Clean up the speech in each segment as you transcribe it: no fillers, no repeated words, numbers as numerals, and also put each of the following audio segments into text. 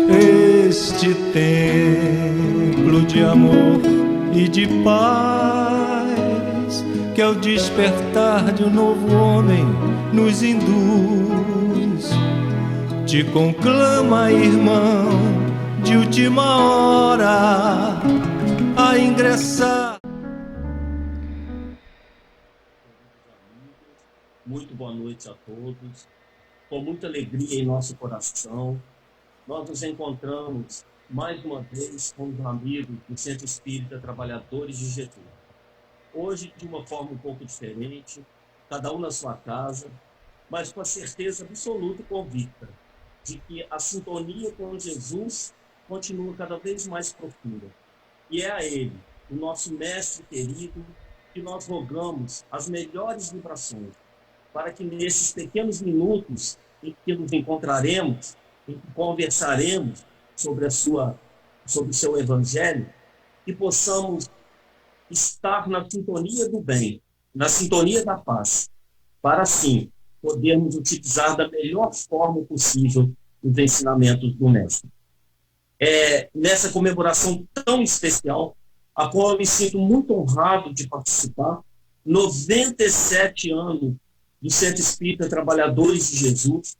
Este templo de amor e de paz, que ao despertar de um novo homem nos induz, te conclama, irmão, de última hora a ingressar. Muito boa noite a todos. Com muita alegria em nosso coração, nós nos encontramos mais uma vez com os amigos do Centro Espírita Trabalhadores de Getúlio. Hoje, de uma forma um pouco diferente, cada um na sua casa, mas com a certeza absoluta e convicta de que a sintonia com Jesus continua cada vez mais profunda. E é a Ele, o nosso Mestre querido, que nós rogamos as melhores vibrações, para que nesses pequenos minutos em que nos encontraremos, em que conversaremos sobre o seu Evangelho, que possamos estar na sintonia do bem, na sintonia da paz, para assim podermos utilizar da melhor forma possível os ensinamentos do Mestre. Nessa comemoração tão especial, a qual eu me sinto muito honrado de participar, 97 anos do Centro Espírita Trabalhadores de Jesus,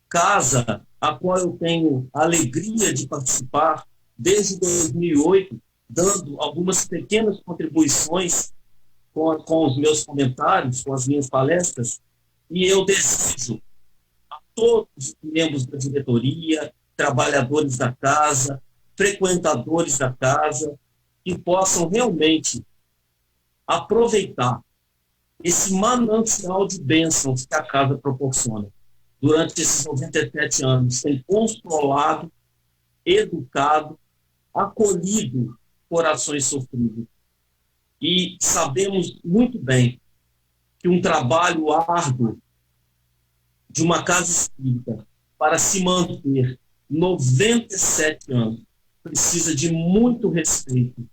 casa a qual eu tenho a alegria de participar desde 2008, dando algumas pequenas contribuições com os meus comentários, com as minhas palestras, e eu desejo a todos os membros da diretoria, trabalhadores da casa, frequentadores da casa, que possam realmente aproveitar esse manancial de bênçãos que a casa proporciona. Durante esses 97 anos, tem consolado, educado, acolhido corações sofridos. E sabemos muito bem que um trabalho árduo de uma casa espírita para se manter 97 anos precisa de muito respeito,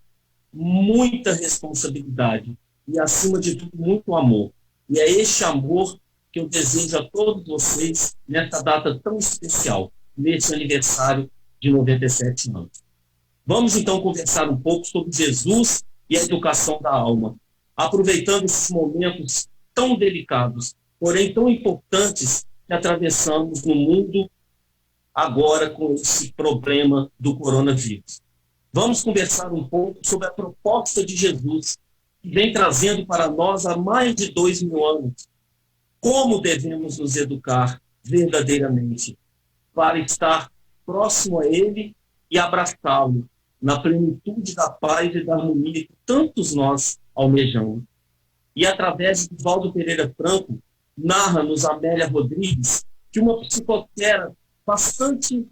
muita responsabilidade e, acima de tudo, muito amor. E é este amor que eu desejo a todos vocês nesta data tão especial, nesse aniversário de 97 anos. Vamos, então, conversar um pouco sobre Jesus e a educação da alma, aproveitando esses momentos tão delicados, porém tão importantes que atravessamos no mundo agora com esse problema do coronavírus. Vamos conversar um pouco sobre a proposta de Jesus, que vem trazendo para nós há mais de 2000 anos, como devemos nos educar verdadeiramente para estar próximo a Ele e abraçá-lo na plenitude da paz e da harmonia que tantos nós almejamos. E através de Valdo Pereira Franco, narra-nos Amélia Rodrigues que uma psicotera bastante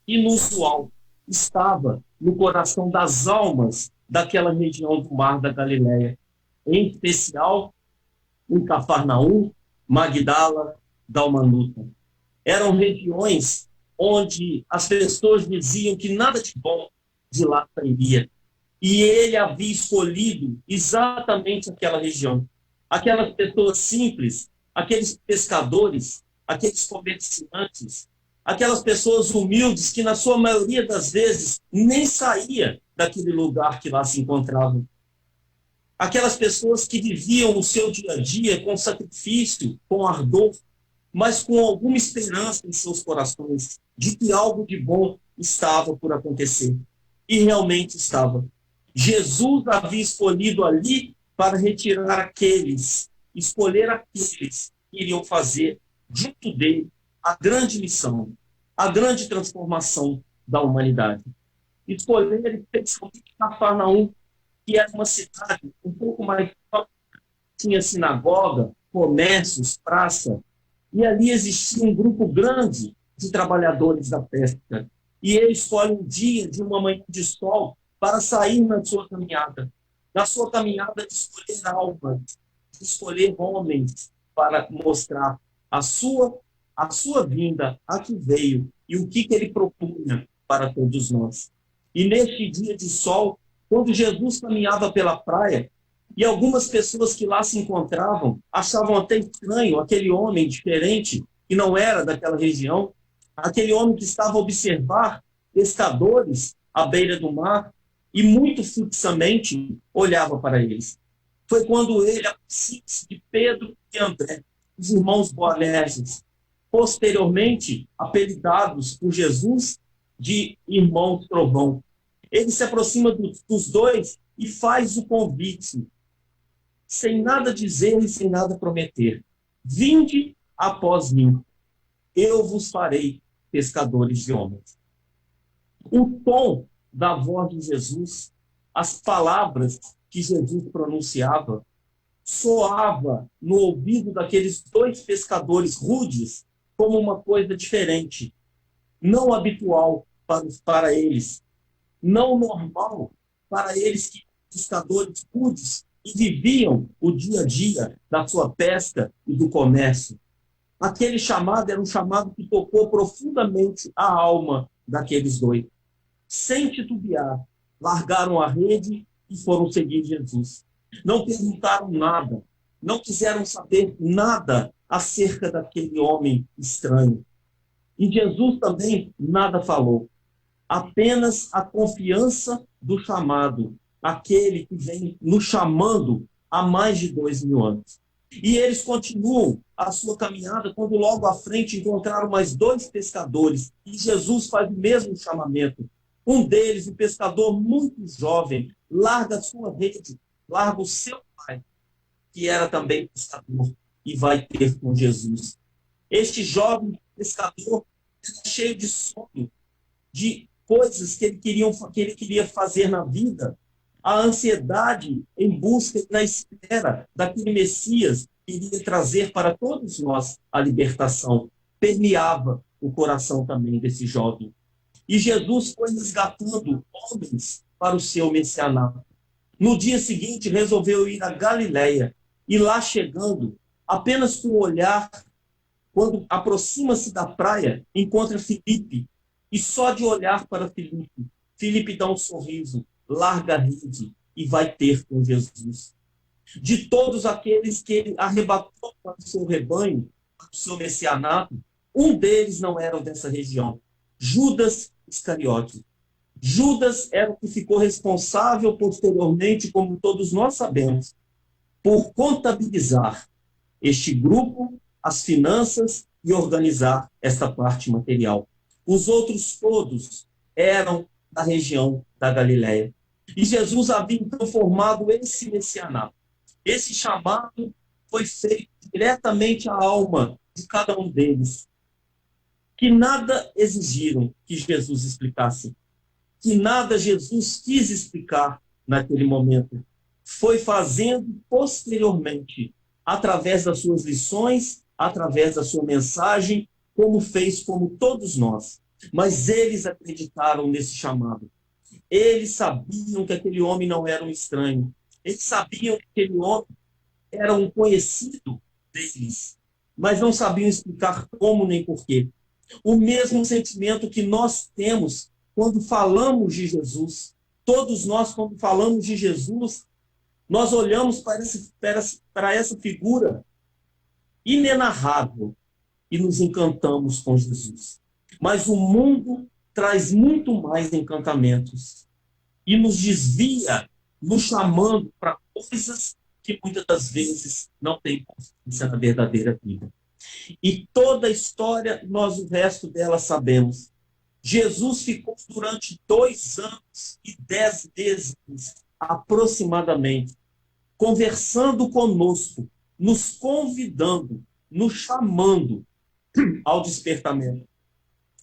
inusual estava no coração das almas daquela região do Mar da Galileia, em especial em Cafarnaum, Magdala, Dalmanuta. Eram regiões onde as pessoas diziam que nada de bom de lá sairia. E ele havia escolhido exatamente aquela região. Aquelas pessoas simples, aqueles pescadores, aqueles comerciantes, aquelas pessoas humildes que, na sua maioria das vezes, nem saía daquele lugar que lá se encontravam. Aquelas pessoas que viviam o seu dia a dia com sacrifício, com ardor, mas com alguma esperança em seus corações de que algo de bom estava por acontecer. E realmente estava. Jesus havia escolhido ali para retirar escolher aqueles que iriam fazer junto dele a grande missão, a grande transformação da humanidade. Escolher especialmente Cafarnaum, que era uma cidade um pouco mais... tinha sinagoga, comércios, praça, e ali existia um grupo grande de trabalhadores da pesca. E ele escolhe um dia de uma manhã de sol para sair na sua caminhada de escolher almas, de escolher homens, para mostrar a sua vinda, a que veio, e o que ele propunha para todos nós. E neste dia de sol, quando Jesus caminhava pela praia, e algumas pessoas que lá se encontravam achavam até estranho aquele homem diferente, que não era daquela região, aquele homem que estava a observar pescadores à beira do mar e muito fixamente olhava para eles. Foi quando ele aproxima-se de Pedro e André, os irmãos Boanerges, posteriormente apelidados por Jesus de irmãos Trovão. Ele se aproxima dos dois e faz o convite, sem nada dizer e sem nada prometer. Vinde após mim, eu vos farei pescadores de homens. O tom da voz de Jesus, as palavras que Jesus pronunciava, soava no ouvido daqueles dois pescadores rudes como uma coisa diferente, não habitual para eles, não normal para eles que pescadores rudes e viviam o dia a dia da sua pesca e do comércio. Aquele chamado era um chamado que tocou profundamente a alma daqueles dois. Sem titubear, largaram a rede e foram seguir Jesus. Não perguntaram nada, não quiseram saber nada acerca daquele homem estranho. E Jesus também nada falou, apenas a confiança do chamado, aquele que vem nos chamando há mais de 2000 anos. E eles continuam a sua caminhada quando logo à frente encontraram mais dois pescadores e Jesus faz o mesmo chamamento. Um deles, um pescador muito jovem, larga a sua rede, larga o seu pai, que era também pescador, e vai ter com Jesus. Este jovem pescador está cheio de sonho, de coisas que ele queria fazer na vida, a ansiedade em busca e na espera daquele Messias que iria trazer para todos nós a libertação, permeava o coração também desse jovem. E Jesus foi resgatando homens para o seu messianato. No dia seguinte, resolveu ir a Galiléia, e lá chegando, apenas com o olhar, quando aproxima-se da praia, encontra Filipe, e só de olhar para Filipe, Filipe dá um sorriso, larga a rede e vai ter com Jesus. De todos aqueles que ele arrebatou para o seu rebanho, para o seu messianato, um deles não era dessa região. Judas Iscariote. Judas era o que ficou responsável posteriormente, como todos nós sabemos, por contabilizar este grupo, as finanças e organizar essa parte material. Os outros todos eram da região da Galiléia. E Jesus havia então formado esse messianato. Esse chamado foi feito diretamente à alma de cada um deles, que nada exigiram que Jesus explicasse, que nada Jesus quis explicar naquele momento. Foi fazendo posteriormente, através das suas lições, através da sua mensagem, como fez como todos nós. Mas eles acreditaram nesse chamado. Eles sabiam que aquele homem não era um estranho. Eles sabiam que aquele homem era um conhecido deles, mas não sabiam explicar como nem porquê. O mesmo sentimento que nós temos quando falamos de Jesus. Todos nós, quando falamos de Jesus, nós olhamos para essa figura inenarrável e nos encantamos com Jesus. Mas o mundo traz muito mais encantamentos e nos desvia, nos chamando para coisas que muitas das vezes não têm consciência na verdadeira vida. E toda a história, nós o resto dela sabemos. Jesus ficou durante 2 anos e 10 meses, aproximadamente, conversando conosco, nos convidando, nos chamando ao despertamento,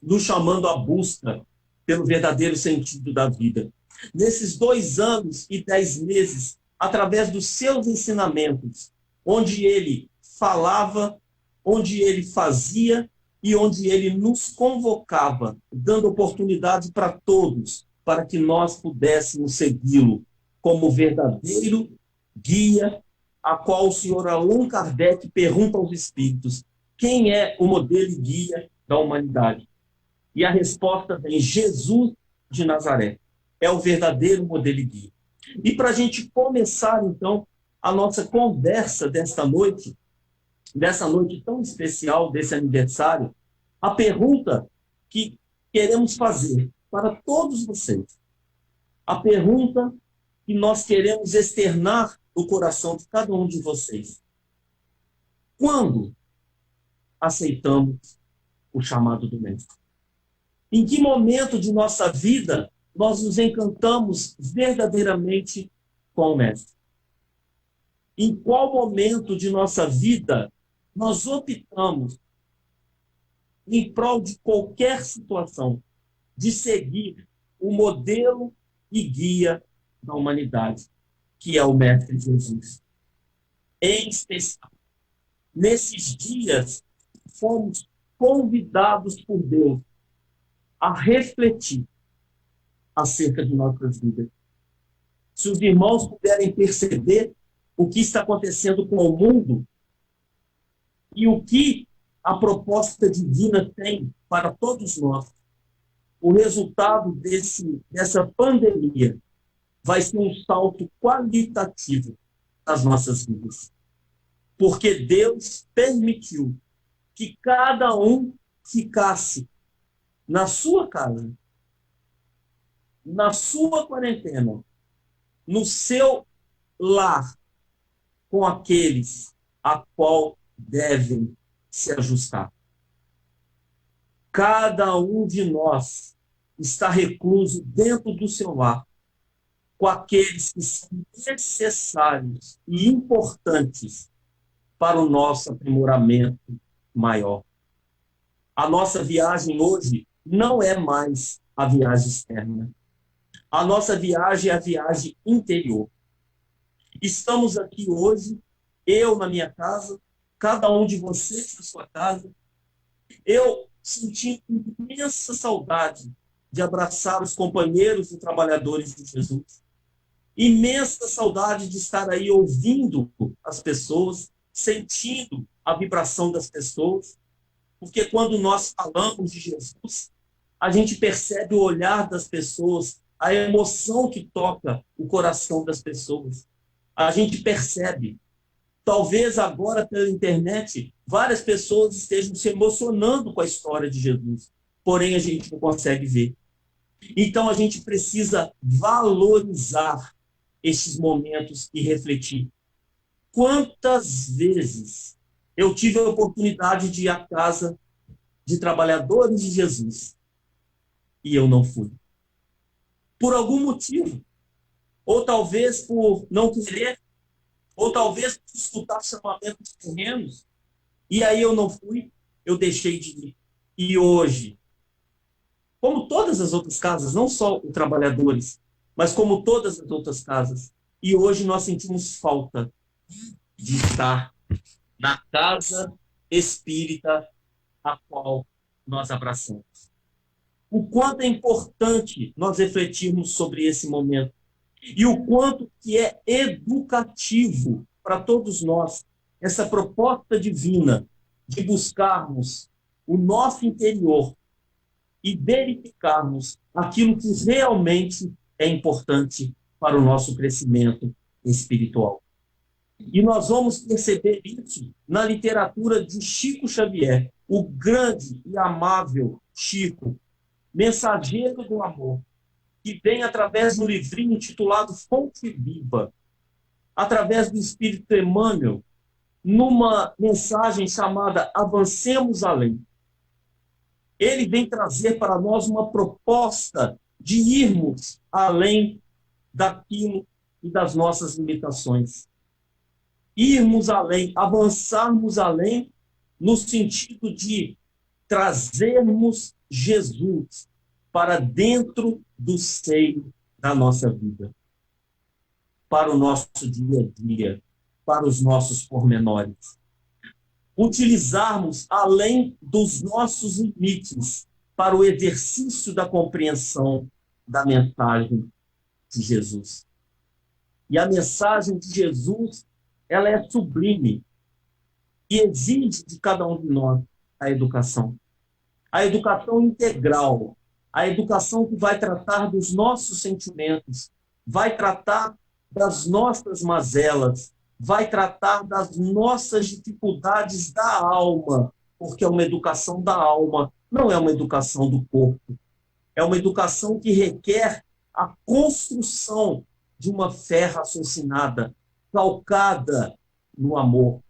nos chamando à busca pelo verdadeiro sentido da vida. Nesses 2 anos e 10 meses, através dos seus ensinamentos, onde ele falava, onde ele fazia e onde ele nos convocava, dando oportunidade para todos, para que nós pudéssemos segui-lo como verdadeiro guia, a qual o senhor Allan Kardec pergunta aos espíritos: quem é o modelo e guia da humanidade? E a resposta vem: Jesus de Nazaré é o verdadeiro modelo e guia. E para a gente começar, então, a nossa conversa dessa noite tão especial, desse aniversário, a pergunta que queremos fazer para todos vocês, a pergunta que nós queremos externar no coração de cada um de vocês: quando aceitamos o chamado do Mestre? Em que momento de nossa vida nós nos encantamos verdadeiramente com o Mestre? Em qual momento de nossa vida nós optamos, em prol de qualquer situação, de seguir o modelo e guia da humanidade, que é o Mestre Jesus? Em especial, nesses dias, fomos convidados por Deus a refletir acerca de nossas vidas. Se os irmãos puderem perceber o que está acontecendo com o mundo e o que a proposta divina tem para todos nós, o resultado dessa pandemia vai ser um salto qualitativo nas nossas vidas. Porque Deus permitiu que cada um ficasse na sua casa, na sua quarentena, no seu lar, com aqueles a qual devem se ajustar. Cada um de nós está recluso dentro do seu lar, com aqueles que são necessários e importantes para o nosso aprimoramento maior. A nossa viagem hoje não é mais a viagem externa. A nossa viagem é a viagem interior. Estamos aqui hoje, eu na minha casa, cada um de vocês na sua casa, eu senti imensa saudade de abraçar os companheiros e trabalhadores de Jesus, imensa saudade de estar aí ouvindo as pessoas, sentindo a vibração das pessoas, porque quando nós falamos de Jesus, a gente percebe o olhar das pessoas, a emoção que toca o coração das pessoas. A gente percebe. Talvez agora pela internet, várias pessoas estejam se emocionando com a história de Jesus, porém a gente não consegue ver. Então a gente precisa valorizar esses momentos e refletir. Quantas vezes eu tive a oportunidade de ir à casa de trabalhadores de Jesus e eu não fui? Por algum motivo. Ou talvez por não querer, ou talvez por escutar chamamentos terrenos, e aí eu não fui, eu deixei de ir. E hoje, como todas as outras casas, não só os trabalhadores, mas como todas as outras casas, e hoje nós sentimos falta de estar na casa espírita a qual nós abraçamos. O quanto é importante nós refletirmos sobre esse momento e o quanto que é educativo para todos nós essa proposta divina de buscarmos o nosso interior e verificarmos aquilo que realmente é importante para o nosso crescimento espiritual. E nós vamos perceber isso na literatura de Chico Xavier, o grande e amável Chico, mensageiro do amor, que vem através do livrinho intitulado Fonte Viva, através do Espírito Emmanuel, numa mensagem chamada Avancemos Além. Ele vem trazer para nós uma proposta de irmos além daquilo e das nossas limitações. Irmos além, avançarmos além, no sentido de trazermos Jesus para dentro do seio da nossa vida, para o nosso dia a dia, para os nossos pormenores. Utilizarmos além dos nossos limites para o exercício da compreensão da mensagem de Jesus. E a mensagem de Jesus, ela é sublime e exige de cada um de nós a educação. A educação integral, a educação que vai tratar dos nossos sentimentos, vai tratar das nossas mazelas, vai tratar das nossas dificuldades da alma, porque é uma educação da alma, não é uma educação do corpo. É uma educação que requer a construção de uma fé raciocinada, calcada no amor.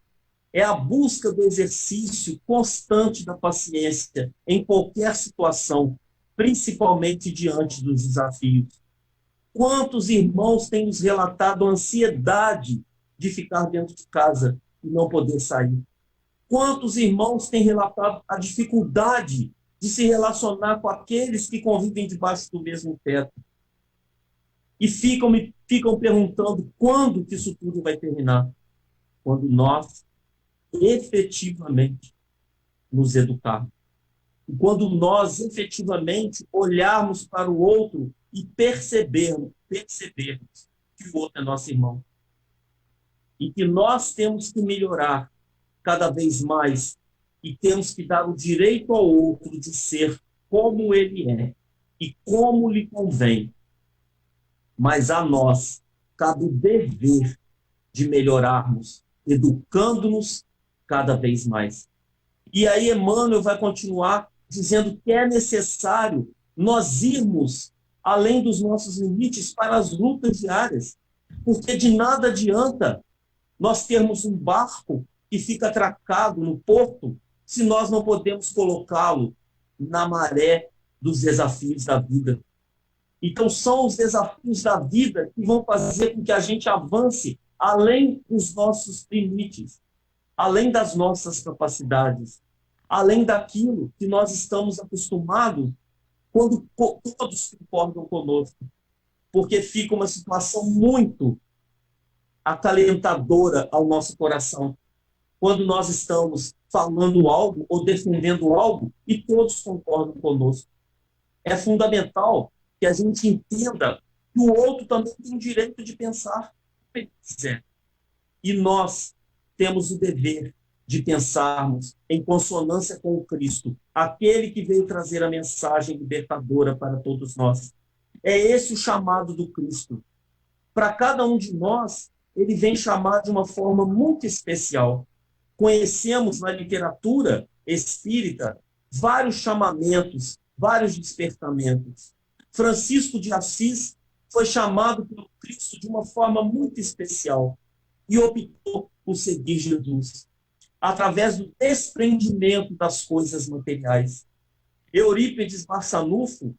É a busca do exercício constante da paciência em qualquer situação, principalmente diante dos desafios. Quantos irmãos têm nos relatado a ansiedade de ficar dentro de casa e não poder sair? Quantos irmãos têm relatado a dificuldade de se relacionar com aqueles que convivem debaixo do mesmo teto? E ficam perguntando quando que isso tudo vai terminar? Quando nós efetivamente nos educarmos. E quando nós efetivamente olharmos para o outro e percebermos que o outro é nosso irmão. E que nós temos que melhorar cada vez mais e temos que dar o direito ao outro de ser como ele é e como lhe convém. Mas a nós cabe o dever de melhorarmos, educando-nos cada vez mais. E aí Emmanuel vai continuar dizendo que é necessário nós irmos além dos nossos limites para as lutas diárias, porque de nada adianta nós termos um barco que fica atracado no porto se nós não podemos colocá-lo na maré dos desafios da vida. Então são os desafios da vida que vão fazer com que a gente avance além dos nossos limites, além das nossas capacidades, além daquilo que nós estamos acostumados quando todos concordam conosco, porque fica uma situação muito acalentadora ao nosso coração, quando nós estamos falando algo ou defendendo algo e todos concordam conosco. É fundamental que a gente entenda que o outro também tem o direito de pensar o que ele quiser. E nós temos o dever de pensarmos em consonância com o Cristo, aquele que veio trazer a mensagem libertadora para todos nós. É esse o chamado do Cristo. Para cada um de nós, ele vem chamar de uma forma muito especial. Conhecemos na literatura espírita vários chamamentos, vários despertamentos. Francisco de Assis foi chamado pelo Cristo de uma forma muito especial e optou por seguir Jesus, através do desprendimento das coisas materiais. Eurípides Barçanufo,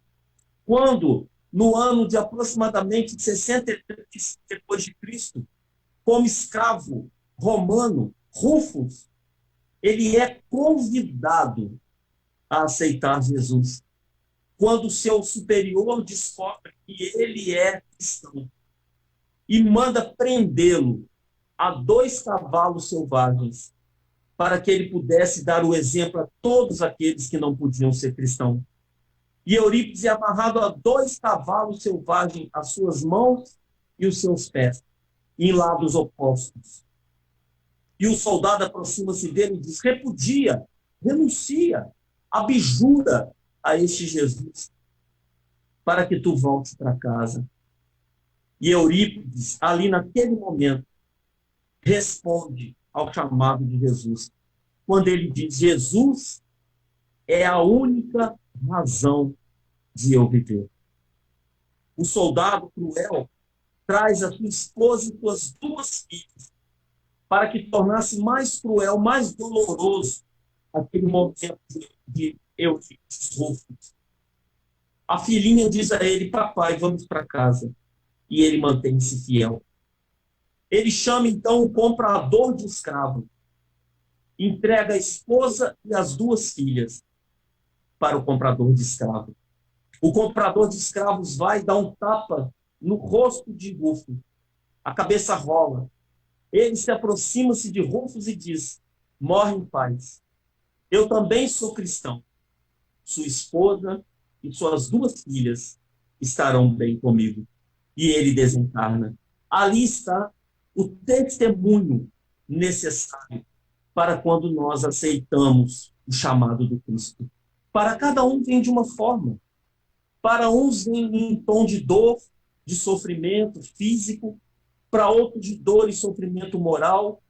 quando, no ano de aproximadamente 63 depois de Cristo, como escravo romano, Rufus, ele é convidado a aceitar Jesus, quando seu superior descobre que ele é cristão e manda prendê-lo a 2 cavalos selvagens, para que ele pudesse dar o exemplo a todos aqueles que não podiam ser cristãos. E Eurípides é amarrado a 2 cavalos selvagens, as suas mãos e os seus pés, em lados opostos. E o soldado aproxima-se dele e diz: repudia, renuncia, abjura a este Jesus, para que tu voltes para casa. E Eurípides, ali naquele momento, responde ao chamado de Jesus, quando ele diz: Jesus é a única razão de eu viver. O soldado cruel traz a sua esposa e suas 2 filhas, para que tornasse mais cruel, mais doloroso aquele momento de Eurípides Rufus. A filhinha diz a ele: papai, vamos para casa. E ele mantém-se fiel. Ele chama, então, o comprador de escravo, entrega a esposa e as 2 filhas para o comprador de escravo. O comprador de escravos vai dar um tapa no rosto de Rufus. A cabeça rola. Ele se aproxima-se de Rufus e diz: morre em paz. Eu também sou cristão. Sua esposa e suas 2 filhas estarão bem comigo. E ele desencarna. Ali está o testemunho necessário para quando nós aceitamos o chamado do Cristo. Para cada um vem de uma forma. Para uns vem em tom de dor, de sofrimento físico. para outros de dor e sofrimento moral,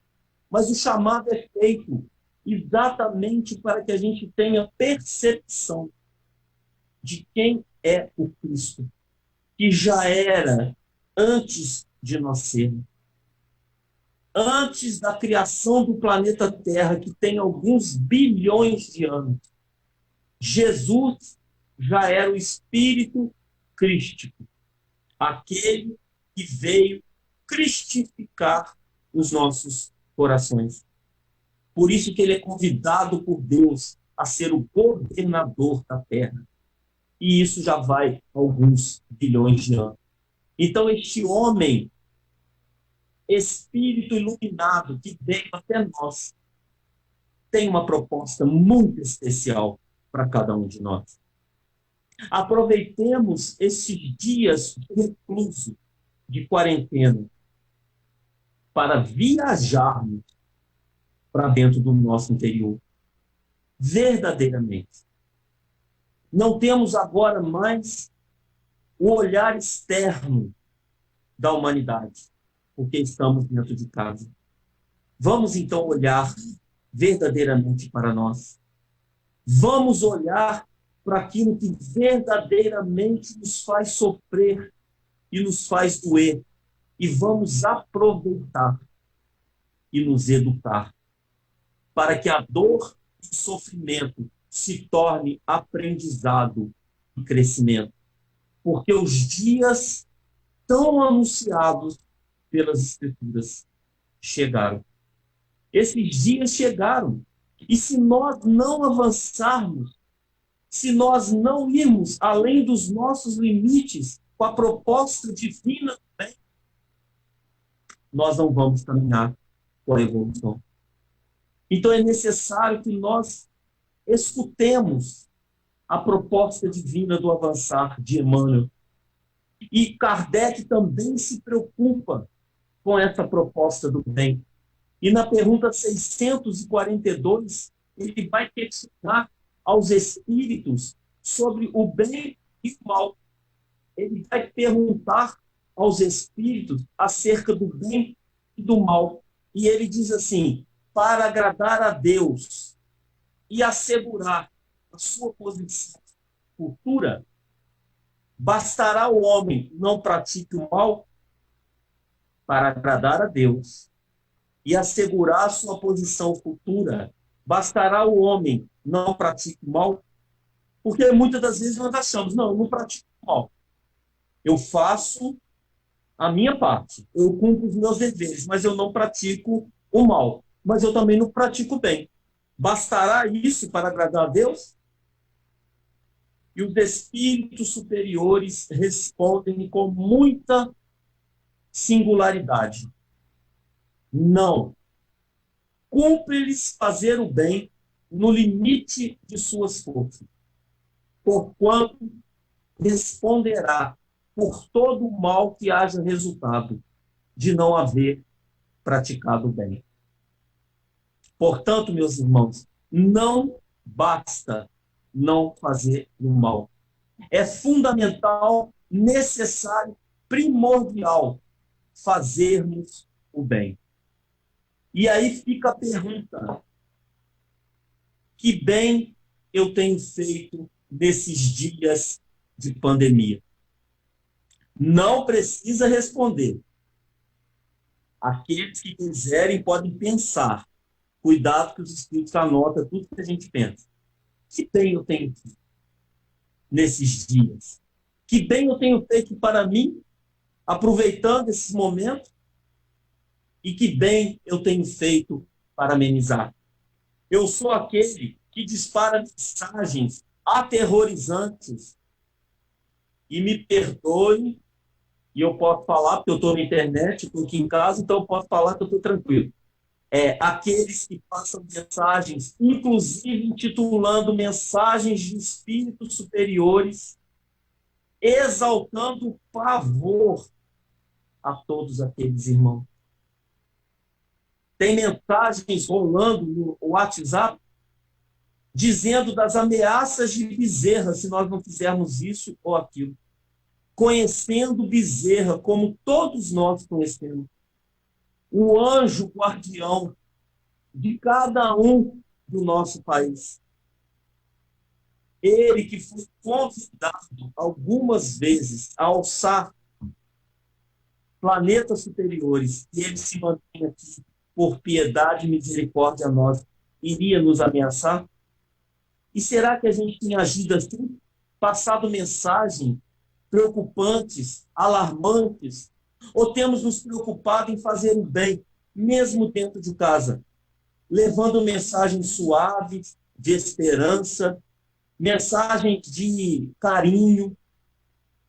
mas o chamado é feito exatamente para que a gente tenha percepção de quem é o Cristo, que já era antes de nós sermos. Antes da criação do planeta Terra, que tem alguns bilhões de anos, Jesus já era o Espírito crístico, aquele que veio cristificar os nossos corações. Por isso que ele é convidado por Deus a ser o governador da Terra. E isso já vai alguns bilhões de anos. Então, este homem, Espírito iluminado, que veio até nós, tem uma proposta muito especial para cada um de nós. Aproveitemos esses dias de recluso, de quarentena, para viajarmos para dentro do nosso interior, verdadeiramente. Não temos agora mais o olhar externo da humanidade, porque estamos dentro de casa. Vamos então olhar verdadeiramente para nós. Vamos olhar para aquilo que verdadeiramente nos faz sofrer e nos faz doer. E vamos aproveitar e nos educar para que a dor e o sofrimento se torne aprendizado e crescimento. Porque os dias tão anunciados pelas Escrituras chegaram. Esses dias chegaram. E se nós não avançarmos, se nós não irmos além dos nossos limites com a proposta divina do bem, nós não vamos caminhar com a evolução. Então é necessário que nós escutemos a proposta divina do avançar de Emmanuel. E Kardec também se preocupa com essa proposta do bem. E na pergunta 642, ele vai questionar aos espíritos sobre o bem e o mal. Ele vai perguntar aos espíritos acerca do bem e do mal. E ele diz assim: para agradar a Deus e assegurar a sua posição futura, bastará o homem não pratique o mal? Para agradar a Deus e assegurar a sua posição futura, bastará o homem não pratique o mal? Porque muitas das vezes nós achamos, não, eu não pratico o mal. Eu faço a minha parte, eu cumpro os meus deveres, mas eu não pratico o mal. Mas eu também não pratico o bem. Bastará isso para agradar a Deus? E os espíritos superiores respondem com muita singularidade: não. Cumpre-lhes fazer o bem no limite de suas forças, porquanto responderá por todo o mal que haja resultado de não haver praticado o bem. Portanto, meus irmãos, não basta não fazer o mal. É fundamental, necessário, primordial fazermos o bem. E aí fica a pergunta: que bem eu tenho feito nesses dias de pandemia? Não precisa responder. Aqueles que quiserem podem pensar. Cuidado que os espíritos anotam tudo que a gente pensa. Que bem eu tenho feito nesses dias? Que bem eu tenho feito para mim, aproveitando esses momentos? E que bem eu tenho feito para amenizar? Eu sou aquele que dispara mensagens aterrorizantes. E me perdoe, e eu posso falar, porque eu estou na internet, estou aqui em casa, então eu posso falar que eu estou tranquilo. Aqueles que passam mensagens, inclusive intitulando mensagens de espíritos superiores, exaltando o pavor a todos aqueles irmãos. Tem mensagens rolando no WhatsApp dizendo das ameaças de Bezerra se nós não fizermos isso ou aquilo. conhecendo Bezerra, como todos nós conhecemos, o anjo guardião de cada um do nosso país. Ele que foi convidado algumas vezes a alçar planetas superiores, e ele se mantém aqui por piedade e misericórdia a nós, iria nos ameaçar? E será que a gente tem agido assim? Passado mensagens preocupantes, alarmantes, ou temos nos preocupado em fazer o bem, mesmo dentro de casa, levando mensagens suaves, de esperança, mensagens de carinho,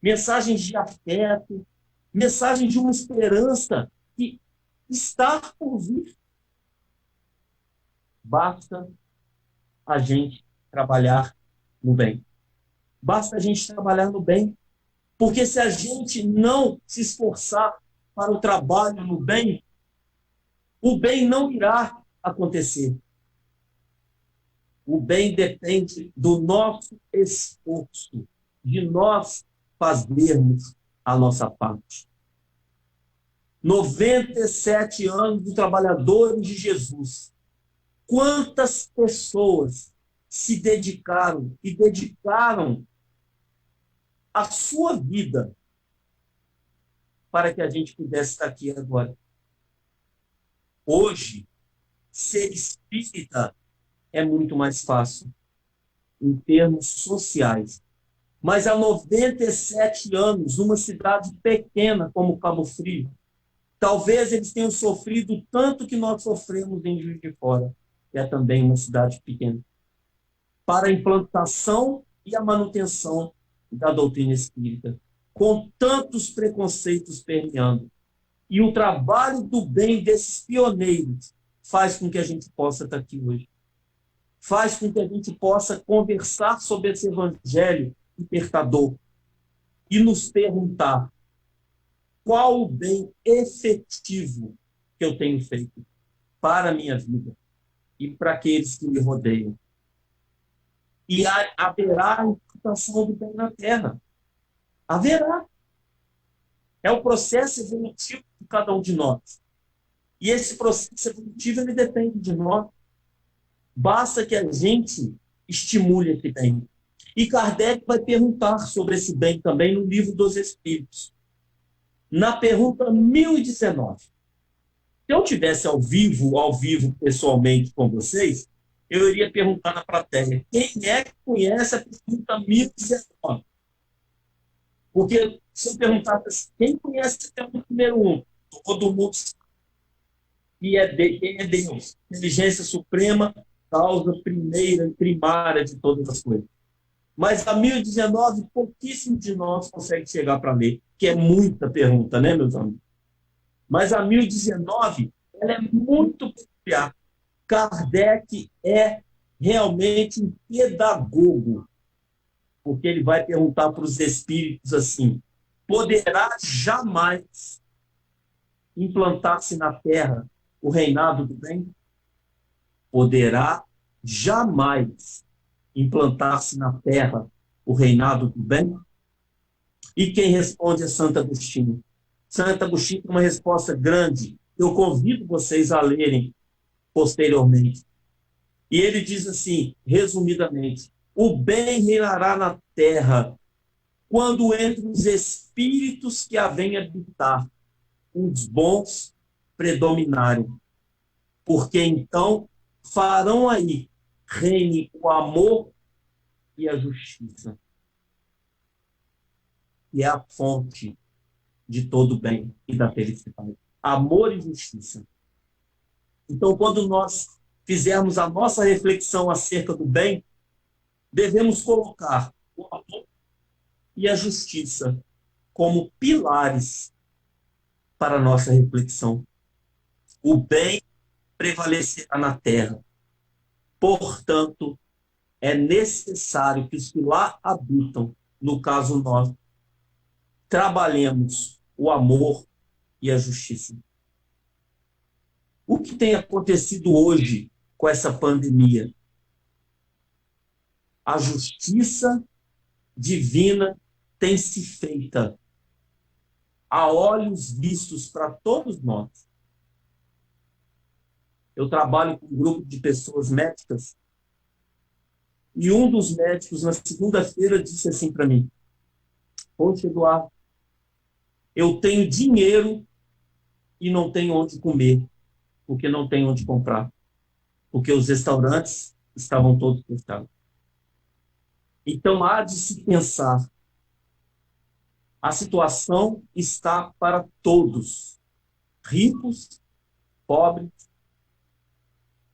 mensagens de afeto, mensagens de uma esperança que está por vir. Basta a gente trabalhar no bem. Basta a gente trabalhar no bem. Porque se a gente não se esforçar para o trabalho no bem, o bem não irá acontecer. O bem depende do nosso esforço, de nós fazermos a nossa parte. 97 anos de trabalhadores de Jesus. Quantas pessoas se dedicaram e dedicaram a sua vida para que a gente pudesse estar aqui agora. Hoje, ser espírita é muito mais fácil em termos sociais. Mas há 97 anos, numa cidade pequena como Cabo Frio, talvez eles tenham sofrido tanto que nós sofremos em Juiz de Fora, que é também uma cidade pequena, para a implantação e a manutenção da doutrina espírita, com tantos preconceitos permeando. E o trabalho do bem desses pioneiros faz com que a gente possa estar aqui hoje. Faz com que a gente possa conversar sobre esse evangelho libertador e nos perguntar qual o bem efetivo que eu tenho feito para a minha vida e para aqueles que me rodeiam. E haverá a implantação do bem na Terra. Haverá. É o processo evolutivo de cada um de nós. E esse processo evolutivo, ele depende de nós. Basta que a gente estimule esse bem. E Kardec vai perguntar sobre esse bem também no Livro dos Espíritos. Na pergunta 1019. Se eu tivesse ao vivo, pessoalmente com vocês, eu iria perguntar na plateia, quem é que conhece a pergunta 1019? Porque se eu perguntar quem conhece a pergunta número 1, todo mundo sabe. Quem é Deus? Inteligência suprema, causa primeira e primária de todas as coisas. Mas a 1019, pouquíssimo de nós consegue chegar para ler, que é muita pergunta, né, meus amigos? Mas a 1019, ela é muito peculiar. Kardec é realmente um pedagogo, porque ele vai perguntar para os espíritos assim, poderá jamais implantar-se na Terra o reinado do bem? Poderá jamais implantar-se na Terra o reinado do bem? E quem responde é Santo Agostinho. Santo Agostinho tem uma resposta grande, eu convido vocês a lerem posteriormente. E ele diz assim, resumidamente, o bem reinará na Terra quando entre os espíritos que a vêm habitar, os bons predominarem. Porque então farão aí reine o amor e a justiça. E é a fonte de todo o bem e da felicidade. Amor e justiça. Então, quando nós fizermos a nossa reflexão acerca do bem, devemos colocar o amor e a justiça como pilares para a nossa reflexão. O bem prevalecerá na Terra. Portanto, é necessário que os que lá habitam, no caso nós, trabalhemos o amor e a justiça. O que tem acontecido hoje com essa pandemia? A justiça divina tem se feita a olhos vistos para todos nós. Eu trabalho com um grupo de pessoas médicas e um dos médicos, na segunda-feira, disse assim para mim: poxa, Eduardo, eu tenho dinheiro e não tenho onde comer, porque não tenho onde comprar, porque os restaurantes estavam todos fechados. Então, há de se pensar, a situação está para todos, ricos, pobres,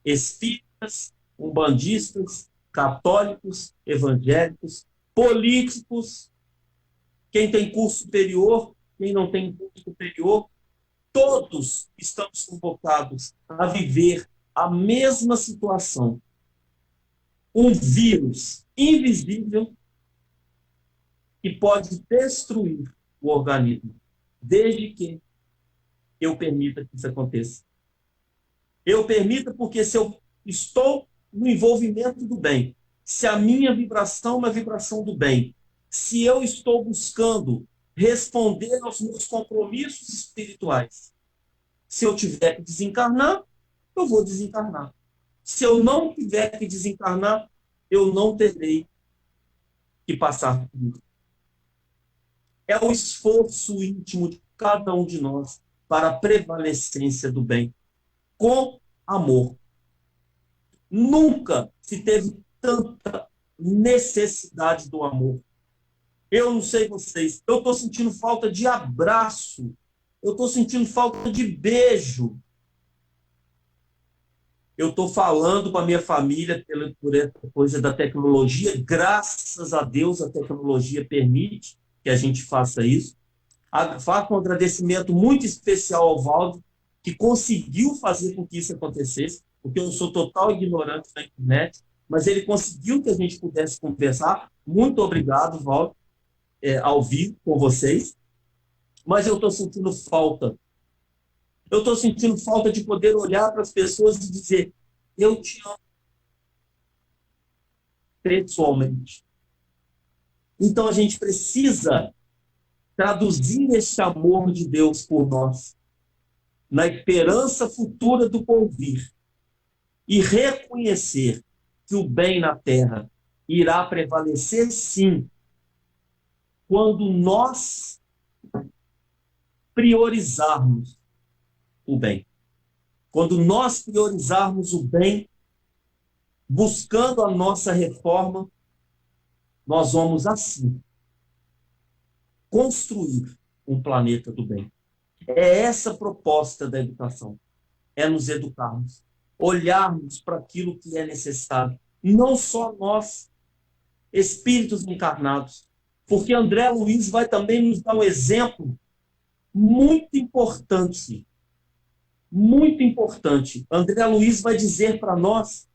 espíritas, umbandistas, católicos, evangélicos, políticos, quem tem curso superior, quem não tem curso superior, todos estamos convocados a viver a mesma situação. Um vírus invisível que pode destruir o organismo, desde que eu permita que isso aconteça. Eu permita porque se eu estou no envolvimento do bem, se a minha vibração é uma vibração do bem, se eu estou buscando responder aos meus compromissos espirituais, se eu tiver que desencarnar, eu vou desencarnar. Se eu não tiver que desencarnar, eu não terei que passar por isso. É o esforço íntimo de cada um de nós para a prevalecência do bem, com amor. Nunca se teve tanta necessidade do amor. Eu não sei vocês, eu estou sentindo falta de abraço, eu estou sentindo falta de beijo. Eu estou falando com a minha família por essa coisa da tecnologia. Graças a Deus a tecnologia permite que a gente faça isso. Faço um agradecimento muito especial ao Valdo, que conseguiu fazer com que isso acontecesse, porque eu sou total ignorante da internet, mas ele conseguiu que a gente pudesse conversar. Muito obrigado, Valdo, ao vivo com vocês. Mas eu estou sentindo falta. Eu estou sentindo falta de poder olhar para as pessoas e dizer: eu te amo pessoalmente. Então a gente precisa traduzir esse amor de Deus por nós na esperança futura do porvir e reconhecer que o bem na Terra irá prevalecer, sim, quando nós priorizarmos o bem. Quando nós priorizarmos o bem, buscando a nossa reforma, nós vamos, assim, construir um planeta do bem. É essa a proposta da educação. É nos educarmos. Olharmos para aquilo que é necessário. Não só nós, espíritos encarnados. Porque André Luiz vai também nos dar um exemplo muito importante. Muito importante. André Luiz vai dizer para nós,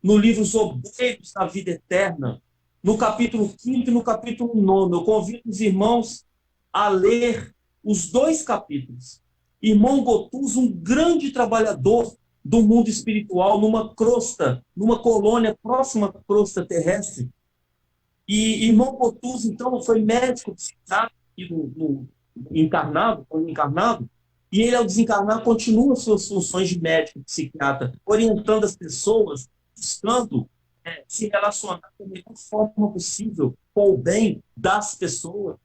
no livro Os Obreiros da Vida Eterna, no capítulo 5 e no capítulo 9. Eu convido os irmãos a ler os 2 capítulos. Irmão Gotuso, um grande trabalhador do mundo espiritual, numa crosta, numa colônia próxima à crosta terrestre. E irmão Gotuso, então, foi médico psiquiatra encarnado, e ele, ao desencarnar, continua suas funções de médico psiquiatra, orientando as pessoas, buscando se relacionar da melhor forma possível com o bem das pessoas.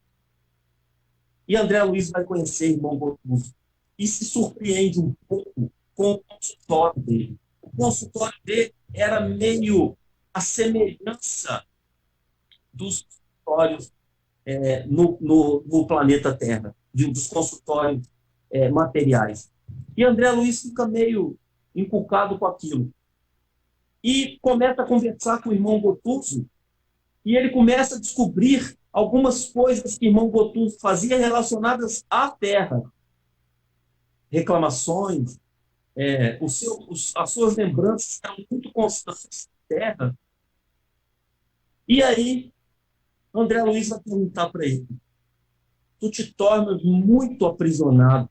E André Luiz vai conhecer irmão Gotuso e se surpreende um pouco com o consultório dele. O consultório dele era meio a semelhança dos consultórios no planeta Terra, dos consultórios materiais. E André Luiz fica meio inculcado com aquilo. E começa a conversar com o irmão Gotuso, e ele começa a descobrir algumas coisas que o irmão Gotuso fazia relacionadas à Terra. Reclamações, as suas lembranças eram muito constantes da Terra. E aí, André Luiz vai perguntar para ele: tu te tornas muito aprisionado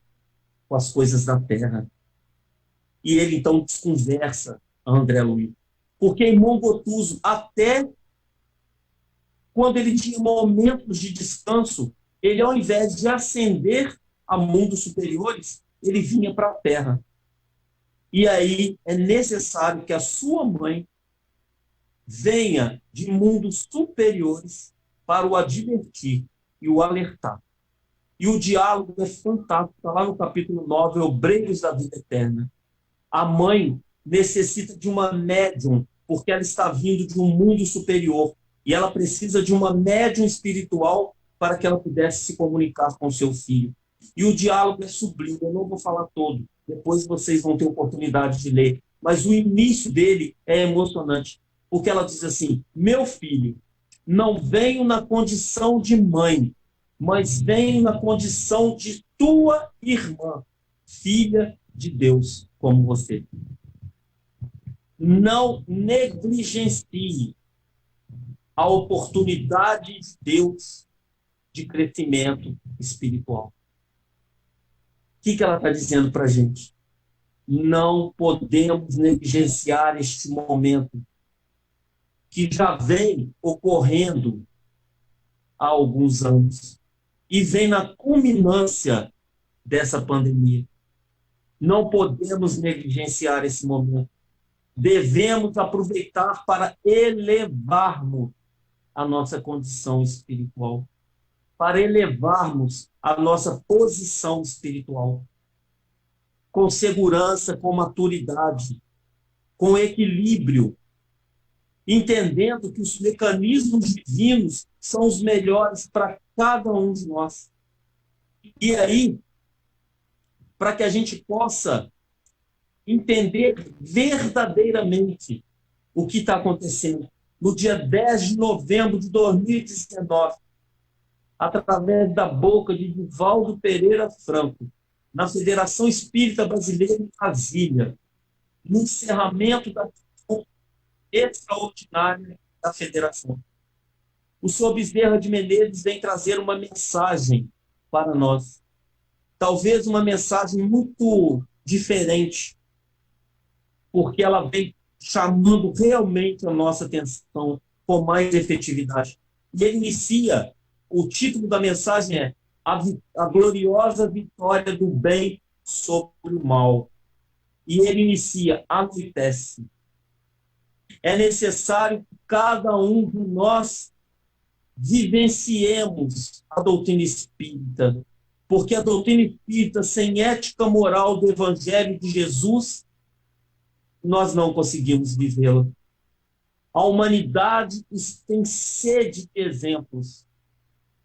com as coisas da Terra. E ele, então, desconversa a André Luiz. Porque irmão Gotuso, até quando ele tinha momentos de descanso, ele, ao invés de ascender a mundos superiores, ele vinha para a Terra. E aí é necessário que a sua mãe venha de mundos superiores para o advertir e o alertar. E o diálogo é fantástico, está lá no capítulo 9, Obreiros da Vida Eterna. A mãe necessita de uma médium, porque ela está vindo de um mundo superior, e ela precisa de uma médium espiritual para que ela pudesse se comunicar com seu filho. E o diálogo é sublime, eu não vou falar todo, depois vocês vão ter oportunidade de ler, mas o início dele é emocionante, porque ela diz assim: meu filho, não venho na condição de mãe, mas venho na condição de tua irmã, filha de Deus, como você. Não negligencie a oportunidade de Deus de crescimento espiritual. O que ela está dizendo para a gente? Não podemos negligenciar este momento que já vem ocorrendo há alguns anos e vem na culminância dessa pandemia. Não podemos negligenciar esse momento. Devemos aproveitar para elevarmos a nossa condição espiritual, para elevarmos a nossa posição espiritual, com segurança, com maturidade, com equilíbrio, entendendo que os mecanismos divinos são os melhores para cada um de nós. E aí, para que a gente possa entender verdadeiramente o que está acontecendo, no dia 10 de novembro de 2019, através da boca de Divaldo Pereira Franco, na Federação Espírita Brasileira em Brasília, no encerramento da sessão extraordinária da Federação. O senhor Bezerra de Menezes vem trazer uma mensagem para nós. Talvez uma mensagem muito diferente, porque ela vem chamando realmente a nossa atenção com mais efetividade. E ele inicia, o título da mensagem é A Gloriosa Vitória do Bem sobre o Mal. E ele inicia: anoitece. É necessário que cada um de nós vivenciemos a doutrina espírita, porque a doutrina espírita, sem ética moral do Evangelho de Jesus, nós não conseguimos vivê-la. A humanidade tem sede de exemplos,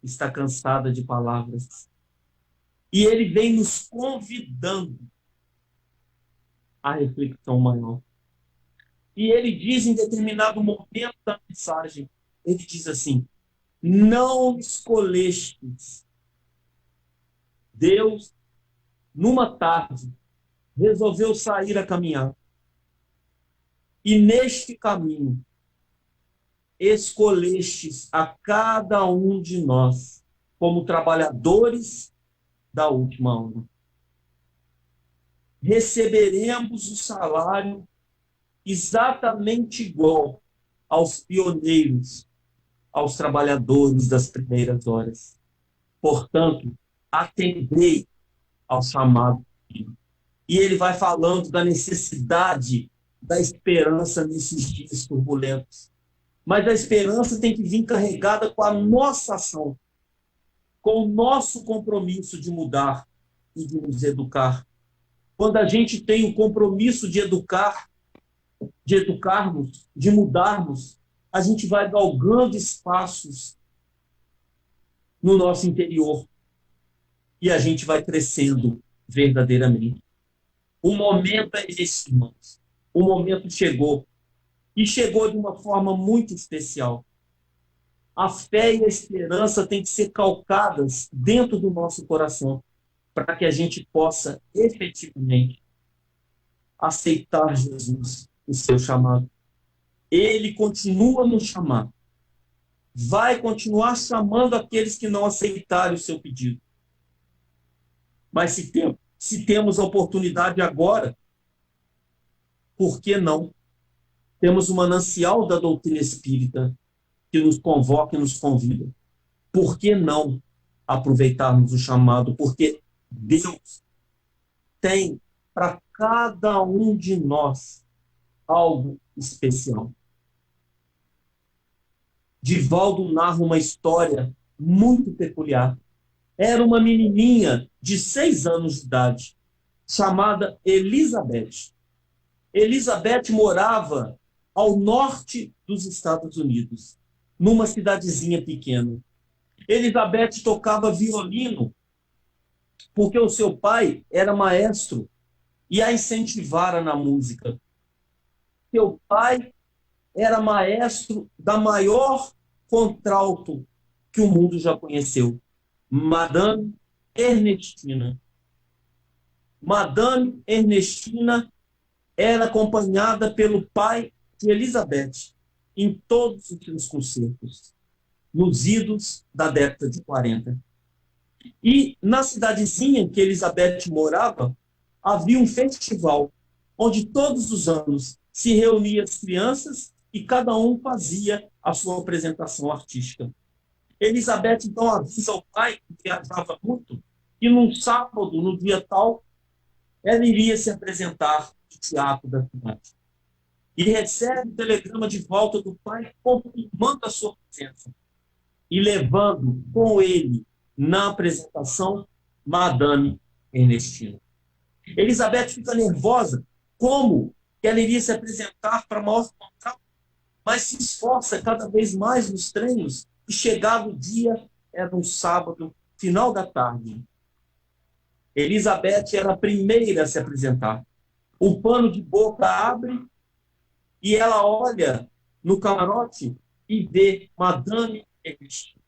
está cansada de palavras. E ele vem nos convidando à reflexão maior. E ele diz em determinado momento da mensagem, ele diz assim: não escolhestes. Deus, numa tarde, resolveu sair a caminhar. E neste caminho, escolhestes a cada um de nós como trabalhadores da última hora. Receberemos o salário exatamente igual aos pioneiros, aos trabalhadores das primeiras horas. Portanto, atendei ao chamado. E ele vai falando da necessidade da esperança nesses dias turbulentos. Mas a esperança tem que vir carregada com a nossa ação, com o nosso compromisso de mudar e de nos educar. Quando a gente tem o compromisso de educarmos, de mudarmos, a gente vai galgando espaços no nosso interior e a gente vai crescendo verdadeiramente. O momento é esse, irmãos. O momento chegou. E chegou de uma forma muito especial. A fé e a esperança têm que ser calcadas dentro do nosso coração para que a gente possa efetivamente aceitar Jesus, o seu chamado. Ele continua a nos chamar. Vai continuar chamando aqueles que não aceitarem o seu pedido. Mas se temos a oportunidade agora, por que não? Temos o manancial da doutrina espírita que nos convoca e nos convida. Por que não aproveitarmos o chamado? Porque Deus tem para cada um de nós algo especial. Divaldo narra uma história muito peculiar. Era uma menininha de 6 anos de idade, chamada Elizabeth. Elizabeth morava ao norte dos Estados Unidos, numa cidadezinha pequena. Elizabeth tocava violino porque o seu pai era maestro e a incentivara na música. Seu pai era maestro da maior contralto que o mundo já conheceu, Madame Ernestina. Madame Ernestina era acompanhada pelo pai de Elizabeth em todos os seus concertos, nos idos da década de 40. E na cidadezinha que Elizabeth morava, havia um festival onde todos os anos se reuniam as crianças e cada um fazia a sua apresentação artística. Elizabeth então avisa ao pai, que viajava muito, que num sábado, no dia tal, ela iria se apresentar no teatro da cidade. E recebe um telegrama de volta do pai confirmando a sua presença e levando com ele na apresentação Madame Ernestina. Elizabeth fica nervosa, como que ela iria se apresentar para a maior contralto, mas se esforça cada vez mais nos treinos, e chegado o dia, era um sábado, final da tarde. Elizabeth era a primeira a se apresentar. O pano de boca abre e ela olha no camarote e vê Madame Ernestina.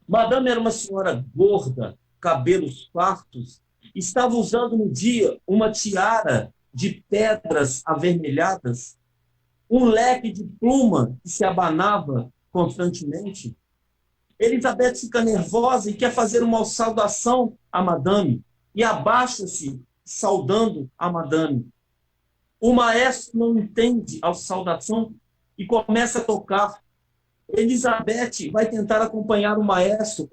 Madame era uma senhora gorda, cabelos fartos, estava usando no dia uma tiara de pedras avermelhadas, um leque de pluma que se abanava constantemente. Elizabeth fica nervosa e quer fazer uma saudação a Madame e abaixa-se saudando a Madame. O maestro não entende a saudação e começa a tocar. Elizabeth vai tentar acompanhar o maestro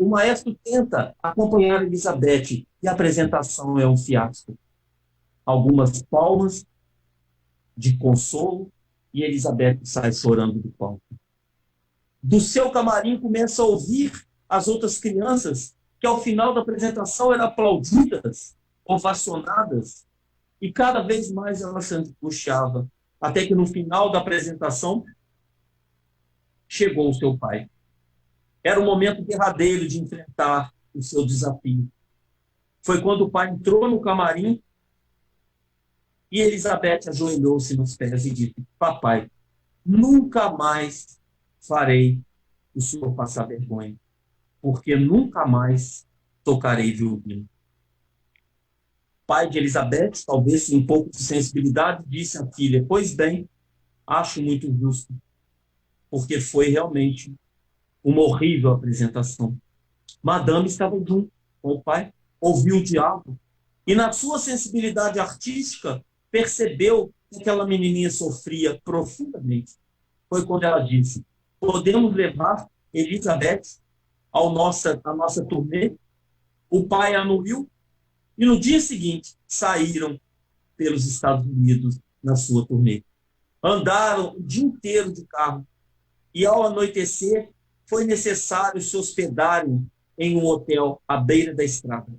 tenta acompanhar Elizabeth e a apresentação é um fiasco. Algumas palmas de consolo e Elizabeth sai chorando do palco. Do seu camarim começa a ouvir as outras crianças que ao final da apresentação eram aplaudidas, ovacionadas, e cada vez mais ela se angustiava, até que no final da apresentação chegou o seu pai. Era o momento derradeiro de enfrentar o seu desafio. Foi quando o pai entrou no camarim e Elizabeth ajoelhou-se nos pés e disse: papai, nunca mais farei o senhor passar vergonha, porque nunca mais tocarei violino. Pai de Elizabeth, talvez com um pouco de sensibilidade, disse à filha: pois bem, acho muito justo, porque foi realmente uma horrível apresentação. Madame estava junto com o pai, ouviu o diálogo, e na sua sensibilidade artística, percebeu que aquela menininha sofria profundamente. Foi quando ela disse: podemos levar Elizabeth à nossa turnê? O pai anuiu, e no dia seguinte saíram pelos Estados Unidos na sua turnê. Andaram o dia inteiro de carro, e ao anoitecer foi necessário se hospedarem em um hotel à beira da estrada.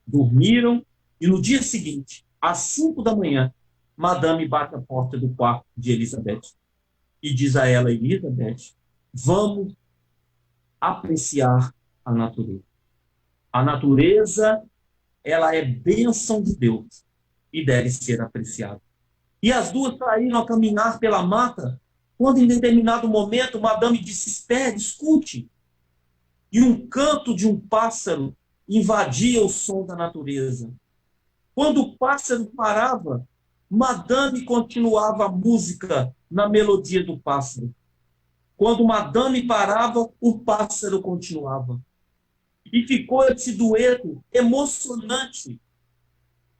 Dormiram, e no dia seguinte, às 5 da manhã, Madame bate a porta do quarto de Elizabeth e diz a ela: Elizabeth, vamos apreciar a natureza. A natureza, ela é bênção de Deus e deve ser apreciada. E as duas saíram a caminhar pela mata, quando em determinado momento Madame disse: espere, escute. E um canto de um pássaro invadia o som da natureza. Quando o pássaro parava, Madame continuava a música na melodia do pássaro. Quando Madame parava, o pássaro continuava. E ficou esse dueto emocionante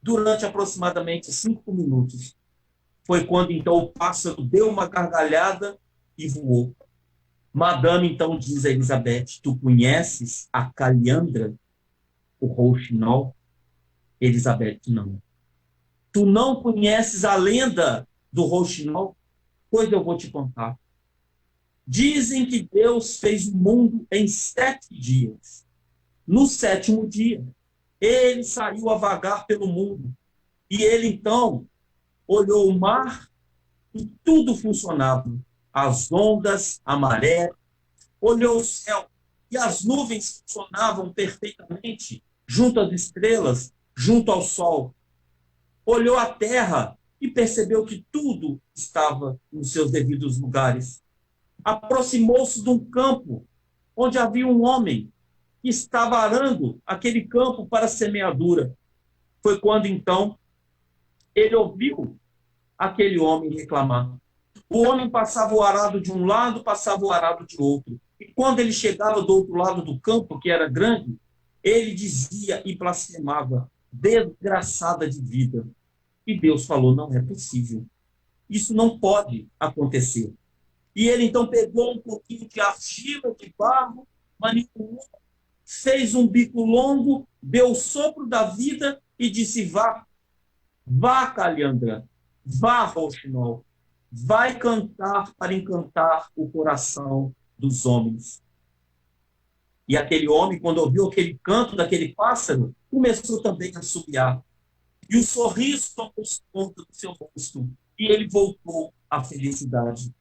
durante aproximadamente 5 minutos. Foi quando, então, o pássaro deu uma gargalhada e voou. Madame, então, diz a Elizabeth: tu conheces a caliandra? o rouxinol. Elizabeth, não. Tu não conheces a lenda do rouxinol? Pois eu vou te contar. Dizem que Deus fez o mundo em 7 dias. No 7º dia, ele saiu a vagar pelo mundo. E ele, então, olhou o mar e tudo funcionava. As ondas, a maré, olhou o céu e as nuvens funcionavam perfeitamente, junto às estrelas, junto ao sol. Olhou a terra e percebeu que tudo estava nos seus devidos lugares. Aproximou-se de um campo onde havia um homem que estava arando aquele campo para a semeadura. Foi quando, então, ele ouviu aquele homem reclamar. O homem passava o arado de um lado, passava o arado de outro. E quando ele chegava do outro lado do campo, que era grande, ele dizia e blasfemava: desgraçada de vida. E Deus falou: não é possível. Isso não pode acontecer. E ele então pegou um pouquinho de argila, de barro, manipulou, fez um bico longo, deu o sopro da vida e disse: vá, vá, Calhandra, vá, rouxinol, vai cantar para encantar o coração dos homens. E aquele homem, quando ouviu aquele canto daquele pássaro, começou também a assobiar. E o sorriso tomou conta do seu rosto. E ele voltou à felicidade.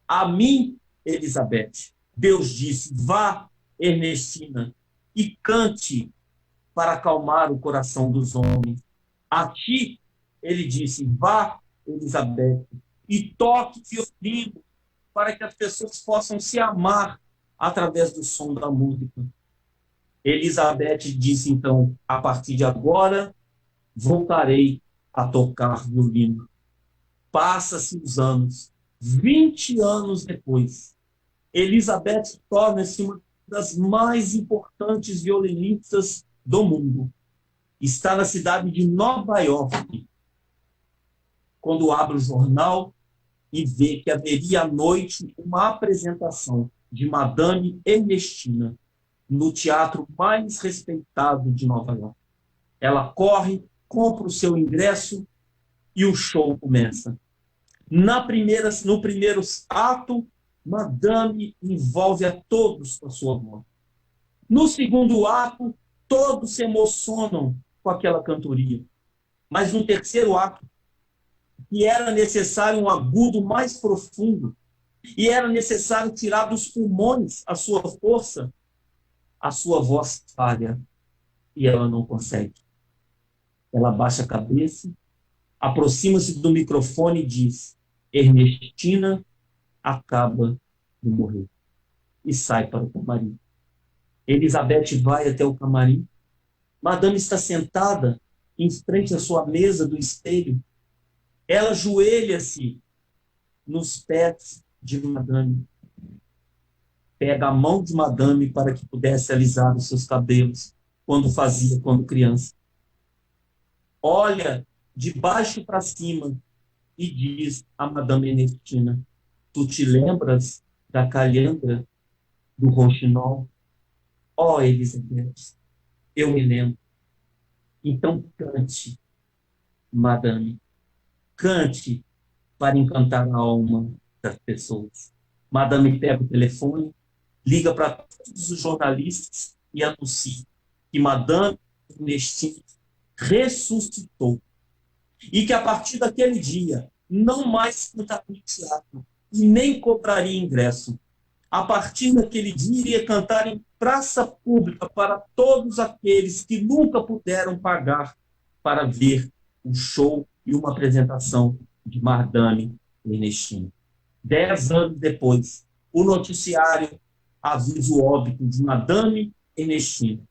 A mim, Elizabeth, Deus disse: vá, Ernestina, e cante para acalmar o coração dos homens. A ti, ele disse: vá, Elizabeth, e toque violino para que as pessoas possam se amar através do som da música. Elizabeth disse, então: a partir de agora, voltarei a tocar violino. Passa-se os anos. 20 anos depois, Elizabeth torna-se uma das mais importantes violinistas do mundo. Está na cidade de Nova York, quando abre o jornal e vê que haveria à noite uma apresentação de Madame Ernestina no teatro mais respeitado de Nova York. Ela corre, compra o seu ingresso e o show começa. No primeiro ato, Madame envolve a todos com a sua voz. No segundo ato, todos se emocionam com aquela cantoria. Mas no terceiro ato, que era necessário um agudo mais profundo, e era necessário tirar dos pulmões a sua força, a sua voz falha e ela não consegue. Ela baixa a cabeça, aproxima-se do microfone e diz: Ernestina acaba de morrer. E sai para o camarim. Elizabeth vai até o camarim. Madame está sentada em frente à sua mesa do espelho. Ela ajoelha-se nos pés de Madame. Pega a mão de Madame para que pudesse alisar os seus cabelos, quando criança. Olha de baixo para cima e diz a Madame Ernestina: tu te lembras da calhandra do rouxinol? Oh, Elizabeth, eu me lembro. Então cante, Madame, cante para encantar a alma das pessoas. Madame pega o telefone, liga para todos os jornalistas e anuncia que Madame Ernestina ressuscitou e que a partir daquele dia não mais cantaria teatro e nem cobraria ingresso. A partir daquele dia iria cantar em praça pública para todos aqueles que nunca puderam pagar para ver um show e uma apresentação de Madame Ernestina. 10 anos depois, o noticiário avisa o óbito de Madame Ernestina.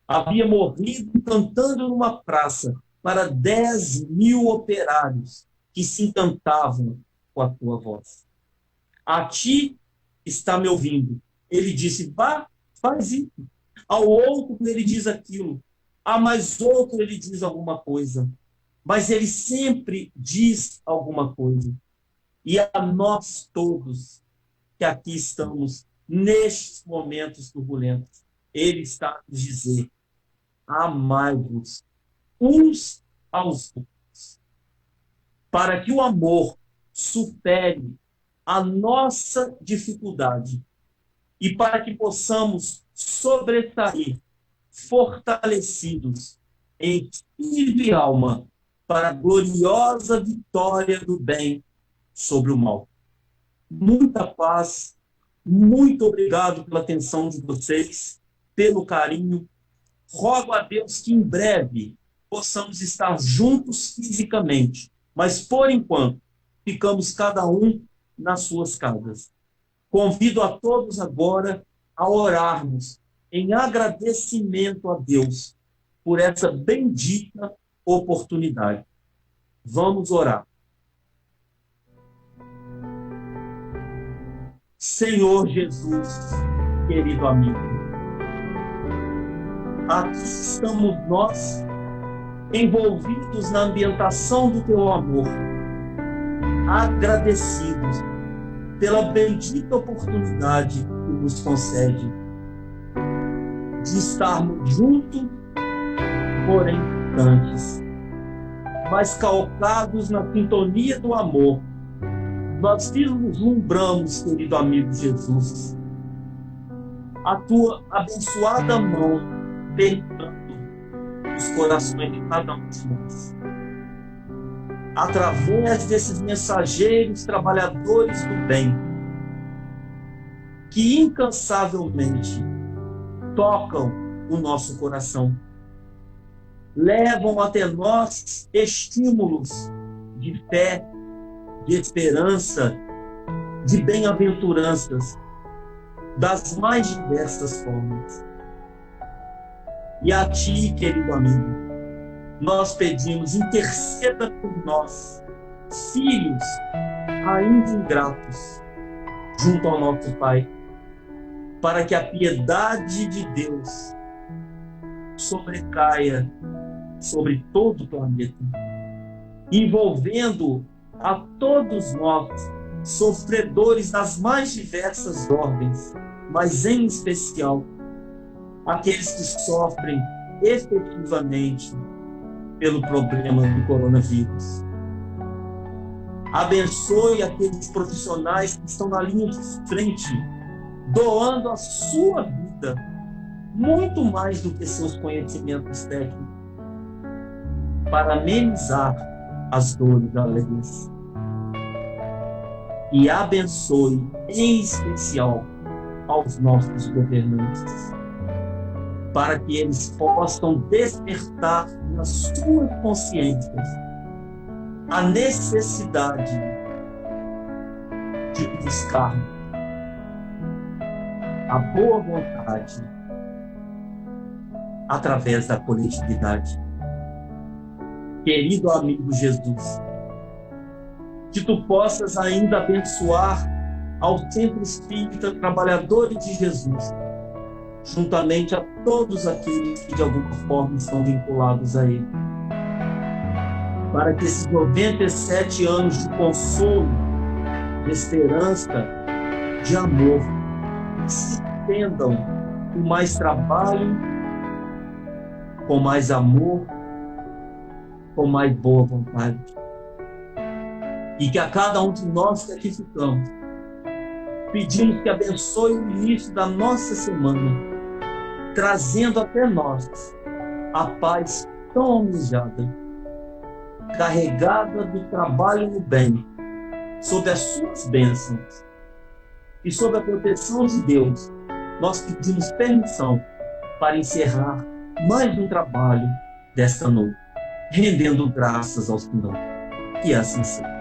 Havia morrido cantando numa praça para 10.000 operários que se encantavam com a tua voz. A ti está me ouvindo. Ele disse: vá, faz isso. Ao outro ele diz aquilo. A mais outro ele diz alguma coisa. Mas ele sempre diz alguma coisa. E a nós todos que aqui estamos nestes momentos turbulentos, ele está a nos dizer: amai-vos uns aos outros, para que o amor supere a nossa dificuldade e para que possamos sobressair fortalecidos em espírito e alma para a gloriosa vitória do bem sobre o mal. Muita paz, muito obrigado pela atenção de vocês, pelo carinho. Rogo a Deus que em breve possamos estar juntos fisicamente, mas por enquanto ficamos cada um nas suas casas. Convido a todos agora a orarmos em agradecimento a Deus por essa bendita oportunidade. Vamos orar. Senhor Jesus, querido amigo, aqui estamos nós, envolvidos na ambientação do teu amor, agradecidos pela bendita oportunidade que nos concede de estarmos juntos, porém distantes, mas calcados na sintonia do amor. Nós vislumbramos, querido amigo Jesus, a tua abençoada mão penetrando os corações de cada um de nós. Através desses mensageiros, trabalhadores do bem, que incansavelmente tocam o nosso coração, levam até nós estímulos de fé, de esperança, de bem-aventuranças, das mais diversas formas. E a ti, querido amigo, nós pedimos, interceda por nós, filhos ainda ingratos, junto ao nosso Pai, para que a piedade de Deus sobrecaia sobre todo o planeta, envolvendo a todos nós, sofredores das mais diversas ordens, mas em especial aqueles que sofrem efetivamente pelo problema do coronavírus. Abençoe aqueles profissionais que estão na linha de frente, doando a sua vida, muito mais do que seus conhecimentos técnicos, para amenizar as dores da alegria. E abençoe, em especial, aos nossos governantes, para que eles possam despertar nas suas consciências a necessidade de buscar a boa vontade através da coletividade. Querido amigo Jesus, que tu possas ainda abençoar ao Centro Espírita Trabalhadores de Jesus, juntamente a todos aqueles que de alguma forma estão vinculados a ele, para que esses 97 anos de consolo, de esperança, de amor, se estendam com mais trabalho, com mais amor, com mais boa vontade. E que a cada um de nós que aqui ficamos, pedimos que abençoe o início da nossa semana, trazendo até nós a paz tão almejada, carregada do trabalho no bem, sob as suas bênçãos e sob a proteção de Deus. Nós pedimos permissão para encerrar mais um trabalho desta noite, rendendo graças ao Senhor. Que assim seja.